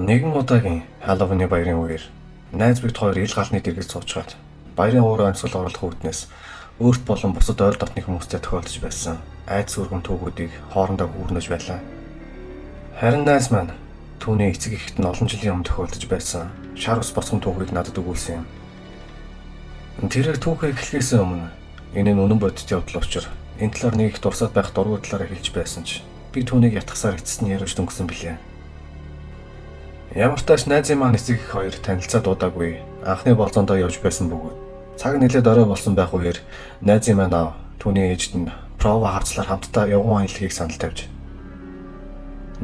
Нэгэн удаагийн Халлоуины баярын үеэр найз бигт хоёр ил галны дэргэд суучгаад баярын уур амьсгал оруулах үүднээс өөрт болон бусад ойр дотны хүмүүстэй тохиолдож байсан айц сүргэн түүхүүдийг хоорондоо хүүрнэж байлаа. Харин найз маань түүний эцэг эхэд нь олон жилийн өмнө тохиолдож байсан шар ус босгон түүхийг надад өгүүлсэн юм. Тэрээр түүхээ эхлэхээс өмнө энэ нь үнэн бодит явдал учраас энэ талаар нэг их дурсаад байх дургуй талаараа хэлж байсан ч би түүнийг ятгахсаар эцэст нь яриуж дөнгөсөн билээ. Ямар ч тач найзын маань эцэг их хоёр танилцаа дуудаагүй анхны болзоондоо явж байсан бөгөөд цаг нэлээд орой болсон байх үеэр найзын маань аав түүний ээжд нь прова харцлаар хамтдаа явган аяллыг санал тавьж.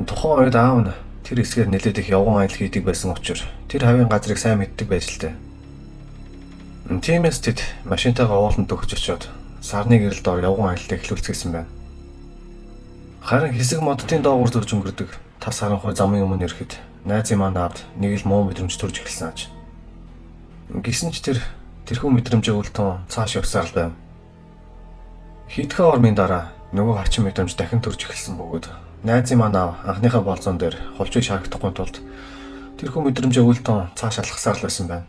Тухайн үед аав нь тэр хэсгээр нэлээд их явган аялал хийдэг байсан учраас тэр хавийн газрыг сайн мэддэг байж л дээ. Тиймээс тэд машинтайгаа ууланд өгч очиод сарны гэрэл доор явган аяллыг эхлүүлчихсэн байна. Харин хэсэг модтын доогуур зурж өнгөрдөг тас харанхуй замын өмнө ирэхэд найзын маань аавд нэг л муу мэдрэмж төрж эхэлсэн аж. Гэсэн ч тэрхүү мэдрэмжээ үлдэн цааш явсаар л байв. Хэдхэн ормын дараа нөгөө хачин мэдрэмж дахин төрж эхэлсэн бөгөөд найзын маань аав анхныхаа болзоон дээр холжийг шарагдахгүй тулд тэрхүү мэдрэмжээ үлдэн цааш алхасаар л байсан байна.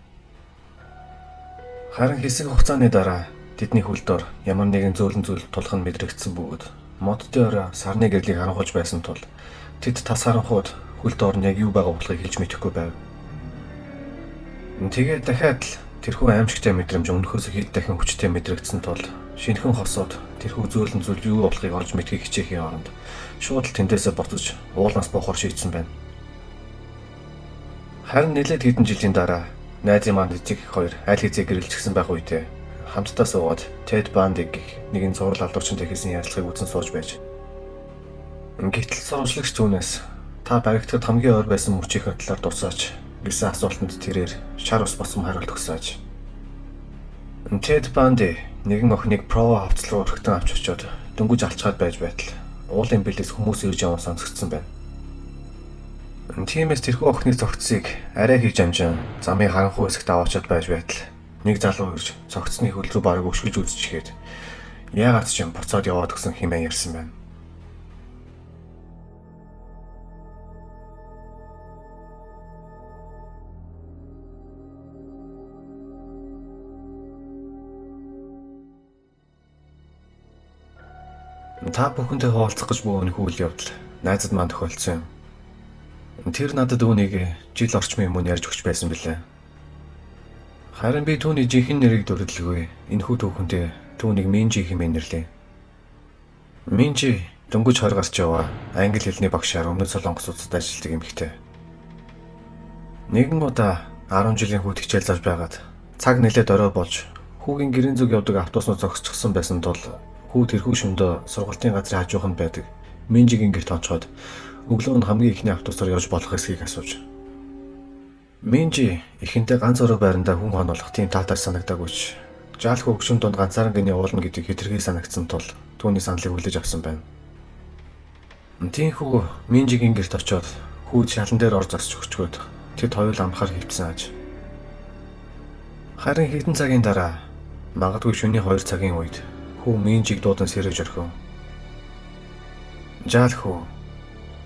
Харин хэсэг хугацааны дараа тэдний хөлдөр ямар нэгэн зөөлөн зүйл тулах нь мэдрэгдсэн бөгөөд мод дээр сарны гэрлийг харанхуйж байсан тул тэд тас харанхууд хөл доор нь яг юу байгаа болохыг хэлж мэдэхгүй байв. Тэгээд дахиад л тэрхүү аимшигтай мэдрэмж өмнөхөөс хэд дахин хүчтэй мэдрэгдсэн тул шинэхэн хосоод тэрхүү зөөлөн зүйл юу болохыг олж мэдхийг хичээхийн оронд шууд л тэндээсээ буцаж уулнаас буухаар шийдсэн байна. Харин нэлээд хэдэн жилийн дараа найзын маань эцэг их хоёр аль хэзээ гэрэлжсэн байх үедээ хамтдаа суугаад Ted Bundy гэх нэгэн зураг алдарчтай хийсэн ярилцлагыг үзэн сууж байж. Гэтэл сурвалжлагч түүнээс та баригдахад хамгийн ойр байсан мөчийн талаар дурсаач гэсэн асуултанд тэрээр шар ус босом хариулт өгсөөж. Ted Bundy нэгэн охиныг прова хавцлуу өрхтөн авч очиод дөнгөж алчгаад байж байтал уулын бэлээс хүмүүс ирж явсан сонсгдсон байна. Тиймээс тэрхүү охины цогцсыг арай хийж амжин замын харанхуй хэсэгт аваачаад байж байтал нэг залуу ирж цогцсны хөл рүү бараг өшгөж үзчихээд яагаад ч юм буцаад яваад гсэн хэмээн ярьсан байна. Та бүхэнтэй хуваалцах гэж буй энэ үйл явдал найзад маань тохиолдсон юм. Тэр надад үүнийг жил орчмын өмнө ярьж өгч байсан билээ. Харин би түүний жинхэнэ нэрийг дүрэлгүй энэхүү түүхэндээ түүнийг Минжи хэмээн нэрлэе. Минжи дөнгөж 20 гарч яваа англи хэлний багшаар Өмнөд Солонгос улсад ажилладаг эмэгтэй. Нэгэн удаа 10 жилийн хүүд хичээл зааж байгаад цаг нэлээд орой болж хүүгийн гэрийн зүг явдаг автобуснууд зогсчихсон байсан тул хүү тэрхүү шөндөө сургалтын газрын хажууханд байдаг Минжигийн гэрт онцгоод өглөө нь хамгийн ихний автобусаар явж болох эсхийг асууж. Минжи ихэнхдээ ганц орой байрандаа хүн хонолох тийм таатай санагдаагүй ч жаалх хөгшин донд ганцаараа гинэ уулна гэдэг хэтэрхий санагдсан тул түүний саналыг хүлээж авсан байна. Тиймээс Минжигийн гэрт очиод хүүд шалан дээр ор засч өгчгөөд тэд хоёул амхаар хөвтсөн аж. Харин хэдэн цагийн дараа магадгүй шөнийн 2 цагийн үед хүү Минжиг дуудан сэрэж орхив. Жаалх хүү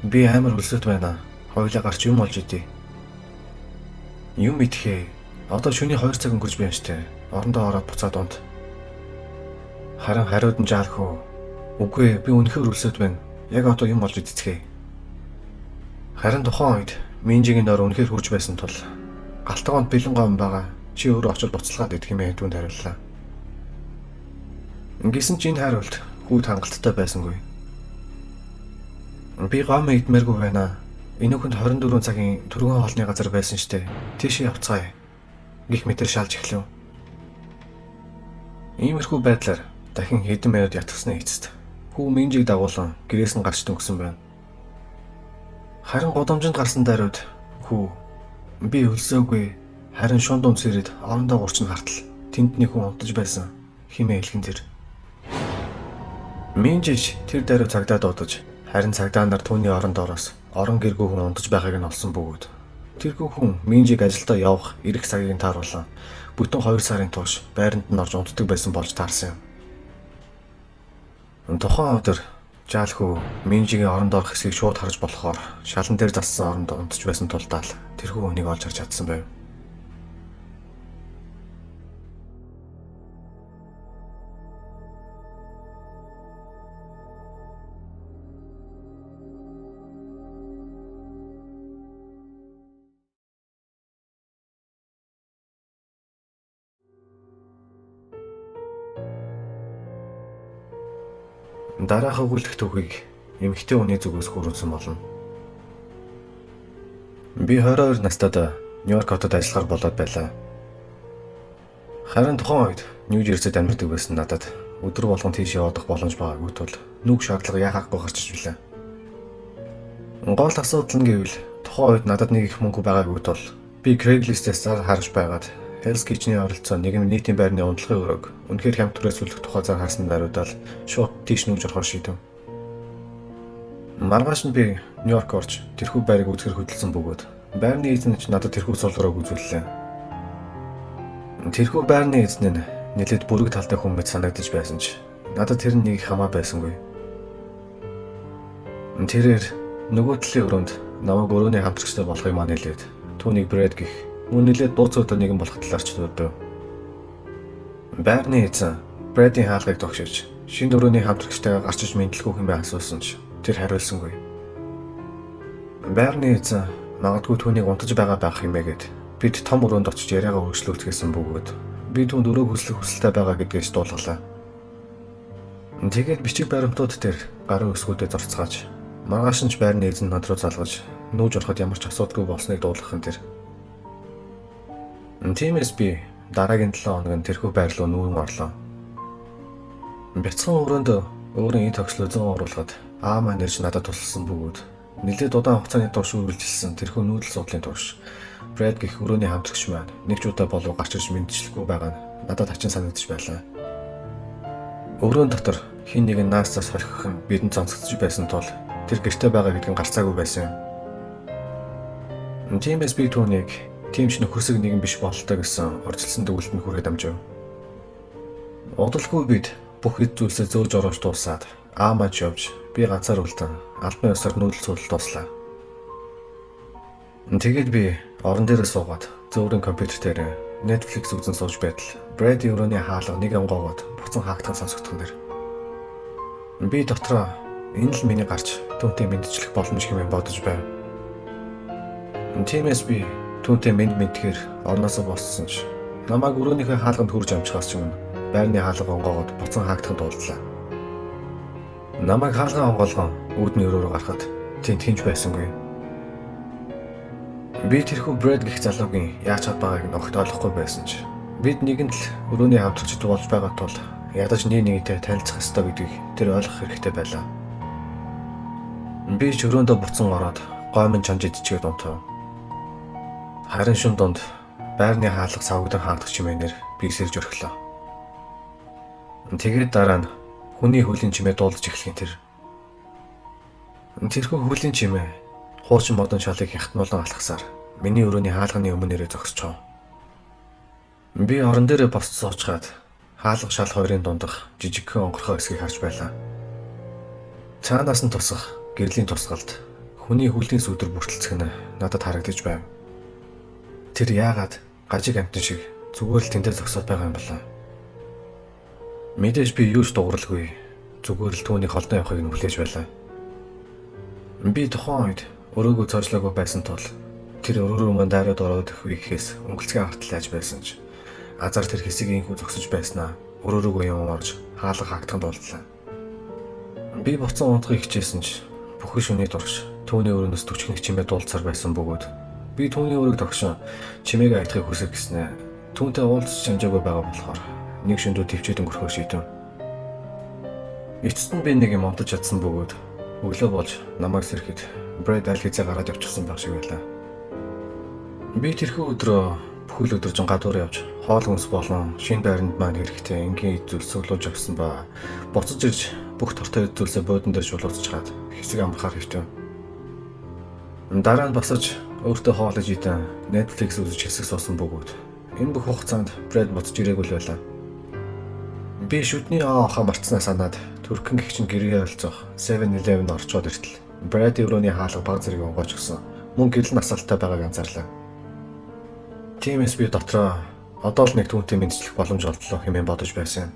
би амар өлсөд байна. Хоёулаа гарч юм олж идэ. Юм идэхээ. Одоо шөнийн 2 цаг өнгөрч байна штэ. Орондоо ороод буцаад унд. Харин хариуд нь жаалх хүү. Үгүй би үнэхээр өлсөд байна. Яг одоо юм олж идцгээе. Харин тухайн үед Минжигийн нойр үнэхээр хурж байсан тул галтгоонд бэлэн гом байгаа. Чи өөрөө очиж буцалгаад идэх юм ээ түүнд хариуллаа. Ингэсэн чинь хариулт хүүд хангалттай байсангүй. Би гом идмээргүй байна. Энүүхэнд 24 цагийн түргэн хоолны газар байсан штэ. Тийшээ явцгаая. Гэх мэтэр шалж эхлэв. Иймэрхүү байдлаар дахин хэдэн минут ятгсны эцэст хүү Минжиг дагуулan гэрээс нь гарч дөнгөсөн байна. Харин гудамжинд гарсан даруйд хүү би өлсөөгүй харин шунд үнсэрэд орондоо гурчин хартал тэнд нэг хүн унтаж байсан хэмээн хэлхэн тэр. Минжиж тэр даруй цагдаа дуудаж харин цагдаа нар түүний орон доороос орон гэргүй хүн унтаж байгааг нь олсон бөгөөд тэрхүү хүн Минжиг ажилдаа явах ирэх цагийг тааруулан бүтэн 2 сарын турш байранд нь орж унтдаг байсан болж таарсан юм. Тухайн өдөр Жаалхүү Минжигийн оронд орох хэсгийг шууд харж болохоор шалан дээр зассан оронд унтж байсан тулдаал тэрхүү хүнийг олж харж чадсан байв. Дараах өгүүлэх түүхийг эмэгтэй хүний зүгээс хүрүүлсэн болно. Би 22 настайд Нью-Йорк хотод ажиллахаар болоод байлаа. Харин тухайн үед Нью-Жерсид амьдардаг байсан надад өдөр болгон тийш явах боломж байгаагүй тул нүг шаардлага яахаггүй гарч иж билээ. Гол асуудал нь гэвэл тухайн үед надад нэг их мөнгө байгаагүй тул би Craigslist-ээс зар харж байгаад Hell's Kitchen-ийн оролцоо нэгэн нийтийн байрны унтлагын өрөөг үнэхээр хямд түрээсүүлэх тухай зар харсан даруйдал шууд тийш нүүж орохоор шийдэв. Маргааш нь би Нью-Йорк орж тэрхүү байрыг үзэхэр хөдөлсөн бөгөөд байрны эзэн ч надад тэрхүү суулгараг үзүүллээ. Тэрхүү байрны эзэн нь нэлээд бүрэг талтай хүн мэт санагдаж байсан ч надад тэр нэг хамаа байсангүй. Тэрээр нөгөө талын өрөөнд намайг өрөөний хамтрагчтай болохыг маань хэлээд түүнийг Брэд гэх мөн нэлээд дууц өдөр нэгэн болох талаар ч дурдв. Байрны эзэн Брэдийн хаалгыг тогшиж шинэ өрөөний хамтрагчтайгаа гарч иж мэдлгүй хэмээн асуусан ч тэр хариулсангүй. Байрны эзэн магадгүй түүнийг унтаж байгаа байх юмээгээд бид том өрөөнд очиж яриагаа өргөжлүүлчихсэн бөгөөд би түүнд өрөө хүслэх хүсэлтэй байгаа гэдгээс дуулгалаа. Тэгээд бичиг баримтууд дээр гарын өсгүүдэд зорцгааж маргааш нь ч байрны эзэн над руу залгаж нүүж ороход ямар ч асуудалгүй болсныг дуулгахын тэр. Тиймээс би дараагийн 7 хоног тэрхүү байр руу нүүн орлоо. Бяцхан өрөөнд өөрийн энэ тогслоо зэн оруулахад аа маань ирж надад тусалсан бөгөөд нэлээд удаан хугацааны турш үргэлжилсэн тэрхүү нүүдэл судлалын турш Брэд гэх өрөөний хамтрагч маань нэг ч удаа болов гарч ирж мэдчихлгүй байгаа нь надад хачин санагдаж байлаа. Өрөөнд дотор хин нэгэн наасаас холхих нь бидэнд цонцогдож байсан тул тэр гэртээ байгаа гэдг нь гарцаагүй байсан юм. Тиймээс би түүнийг тиймч нөхөрсөг нэгэн биш бололтой гэсэн орчилсан төгөлд нь хүрээд амжив. Удалгүй бид бүх эд зүйлсээ зөөж оруулж дуусаад аамаач явж би ганцаар үлдэн албан ёсоор нүүдэл судлалд туслаа. Тэгээд би орон дээрээ суугаад зөөврийн компьютер дээр Netflix үзэн сууж байтал Брэди өрөөний хаалга нэг онгоогоод буцан хаагдах сонсогдсон дэр. Би дотроо энэ л миний гарч түүнтэй мэдчлэх боломж хэмээн бодож байв. Тиймээс би түүнтэй мэдхээр орноосоо боссон ч намайг өрөөнийхөө хаалганд хүрж амжихаас ч өмнө байрны хаалга онгоогоод буцан хаагдахад дуулдлаа. Намайг хаалгаа онгоолгон үүдний өрөө рүү гарахад тэнд хинж байсангүй. Би тэрхүү Брэд гэх залуугийн яаж чад байгааг нь огт ойлгохгүй байсан ч бид нэгэн л өрөөний хамтрагчд болж байгаа тул ядаж нэгнийгээ танилцах ёстой гэдгийг тэр ойлгох хэрэгтэй байлаа. Би ч өрөөндөө буцан ороод гомн чанж идчихээд унтав. Харин шин донд байрны хаалга савгдан хаагдах чимээнээр би сэрж орхилоо. Тэгээд дараа нь хүний хөлийн чимээ дуулж эхлэхин тэр. Тэрхүү хөлийн чимээ хуучин модон шалыг хятнуулан алхасаар миний өрөөний хаалганы өмнө нэрээ зогсчихов. Би орон дээрээ босч суучгаад хаалга шал хоёрын дундах жижигхэн онгорхой хэсгийг харж байлаа. Цаанаас нь тусах гэрлийн тусгалд хүний хөлийн сүдэр бүртэлцэх нь надад харагдаж байв. Тэр яагаад гажиг амтан шиг зүгээр л тэндээ зогсоод байгаа юм болоо. Мэдээж би юу ч дууралгүй зүгээр л түүний холдоо явахыг нь хүлээж байлаа. Би тухайн үед өрөөгөө цоожлоогүй байсан тул тэр өрөө рүү мань дайраад ороод ихэхээс өнгөлцгөө харталж байсан ч азар тэр хэсийг инхүү зогсож байснаа өрөө рүүгээ юм орж хаалга хаагдахад болдлоо. Би буцан унтахыг хичээсэн ч бүхэн шөнийн турш түүний өрөөнөөс төчгнөх чимээ дуулцаар байсан бөгөөд би түүний өрөөг тогшин чимээг айтахыг хүсэх гэснээр түүнтэй уулзч хамжаагүй байгаа болохоор нэг шөндөө төвчээд өнгөрөхөө шийдэв. Эцэст нь би нэг юм унтаж чадсан бөгөөд өглөө болж намайг сэрхэд Брэд аль хэзээ гараад явчихсан байх шиг байлаа. Би тэрхүү өдрөө бүхэл өдөр гадуур явж хоол хүнс болон шинэ байранд маань хэрэгтэй энгийн зүйлс цуглуулж авсан ба буцаж ирж бүх тортой зүйлсээ буудан дээр шулуурч чаад хэсэг амрахаар хэвтэв. Дараа нь босож өөртөө хоол иж идэн Netflix үзэж хэсэг суусан бөгөөд энэ бүх хугацаанд Брэд буцаж ирээгүй л байлаа. Би шүдний ахаа марцснаа санаад Түрхэн гэгч нь гэрээ ойролцох 7-Eleven орчоод иртэл Брэд евроны хаалга баг зэрэг угааж өгсөн. Мөн гэрэл насалтай байгааг анзаарлаа. Тиймээс би дотроо одоо л нэг түүнтэй мэдчлэх боломж олдлоо хэмээн бодож байсан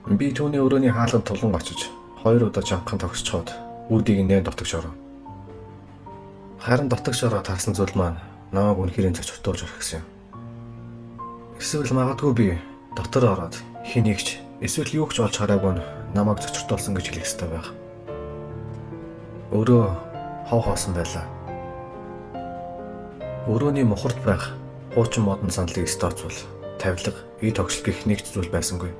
юм. Би түүний өрөөний хаалганд тулан очиж 2 удаа чангахан тогсчоод үүдийг нэн дотогш оров. Харин дотогш ороод харсан зүйл маань намайг үнэхээр зочиртуулж орхисон юм. Эсвэл магадгүй би дотор ороод хэнийгч эсвэл юу ч олж хараагүй намайг зочиртуулсан гэж хэлэх ёстой байх. Өөрөө хов хоосон байлаа. Өрөөний мухард байх хуучин модон сандлыг стооцвол тавилга, ий тогшил гэх нэг ч зүйл байсангүй.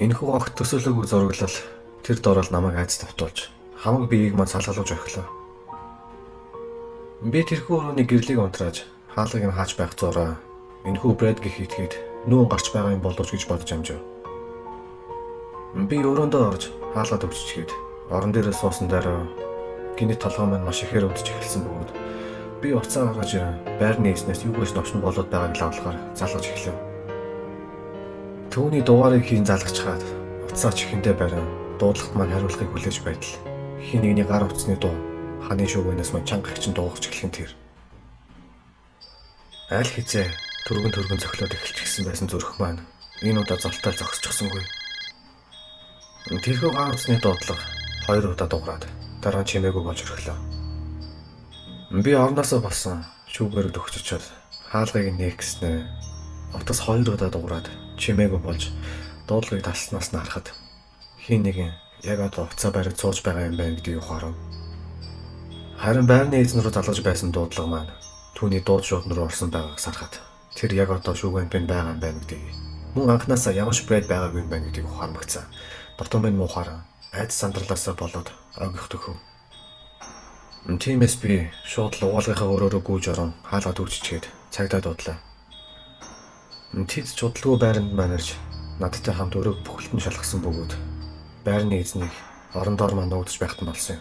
Энэхүү огт төсөөлөөгүй зураглал тэр дорол намайг айц тавтуулж хамаг биеийг мань салгалуулж орхилоо. Би тэрхүү өрөөний гэрлийг унтрааж хаалгыг нь хааж байх зураа энэхүү Брэд гэх итгээд нүүн гарч байгаа юм болооч гэж бодож амжив. Би өрөөндөө орж хаалгаад өвччихэд орон дээрээ суусан дараа гинэт толгой маань маш ихээр өвдөж эхэлсэн бөгөөд би уцаа гаргаж байрны эснээс юу гэж новшин болоод байгааг лавлахаар залгаж эхлэв. Түүний дугаарыг хийн залгачхаад уцаа чихэндээ барин дуудлагт маань хариулахыг хүлээж байтал хин нэгний гар утасны дуу ханы шүүгээс маань чанга хчин дуугч эхлэх нь тэр. Аль хизээ түргэн цохлоод эхэлчихсэн байсан зүрх маань энэ удаа золтой зогсчихсонгүй. Тэрхүү гар утасны дуудлага 2 удаа дуурайд дараа нь чимээгүй болж өрхлөө. Би орноосоо болсон шүүгээр төгсөчөөд хаалгыг нэгэснэ. Утас 2 удаа дуурайд чимээгүй болж дуудлагыг талснаас нь харахад хин нэгэн яг одоо уцаа барьж сууж байгаа юм байна гэдгийг ухаарав. Харин байрны эзэн рүү залгаж байсан дуудлага маань түүний дууд шууд руу орсон байгааг сарахад тэр яг одоо шүүгэн пэн байгаа юм байна гэдгийг мөн анханасаа ямар ч Брэд байгаагүй юм байна гэдгийг ухарамгцсан. Дотор минь муухаар айц сандралаасаа болоод огих төхөв. Тиймээс би шууд лугаалгынхаа өрөөрөө гүйж орон хаалгаад өвччихэд цагдаа дуудлаа. Тэд чудлгүй байранд манарч надтай хамт өрөөг бүхэлдэн шалгасан бөгөөд байрны эзнийг орон доор маань нуугдж байхад нь болсон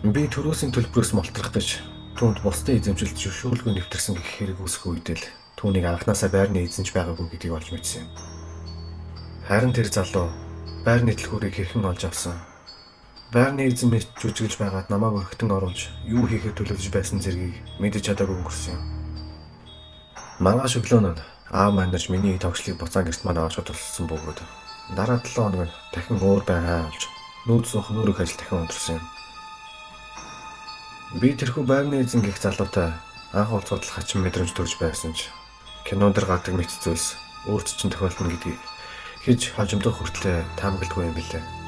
юм. Би төрөөсийн төлбөрөөс молтрох гэж түүнд бусдын эзэмшилд зөвшөөрлгүй нэвтэрсэн гэх хэрэг үүсэх үедээ л түүнийг анханасаа байрны эзэнж байгаагүй гэдгийг олж мэдсэн юм. Харин тэр залуу байрны дэлгүүрийг хэрхэн олж авсан? Байрны эзэн мэт жүжиглж байгаад намайг өрхтөн оруулж юу хийхэд төлөвлөж байсан зэргийг мэдэж чадаагүй өнгөрсөн юм. Маргааш өглөө нь аав маань нарч миний тогшлыг буцаан гэрт маань аваад тулсан бөгөөд дараа 7 хоног дахин өөр байраа олж нүүд суух нүүрэг ажил дахин унтарсан юм. Би тэрхүү байрны эзэн гих залуутай анх уулзахад л хачин мэдрэмж төрж байсан ч кинонд дэр гардаг мэт зүйлс өөрт чинь тохиолдно гэдгийг хэж хожимдох хүртлээр таамагладгүй юм билээ.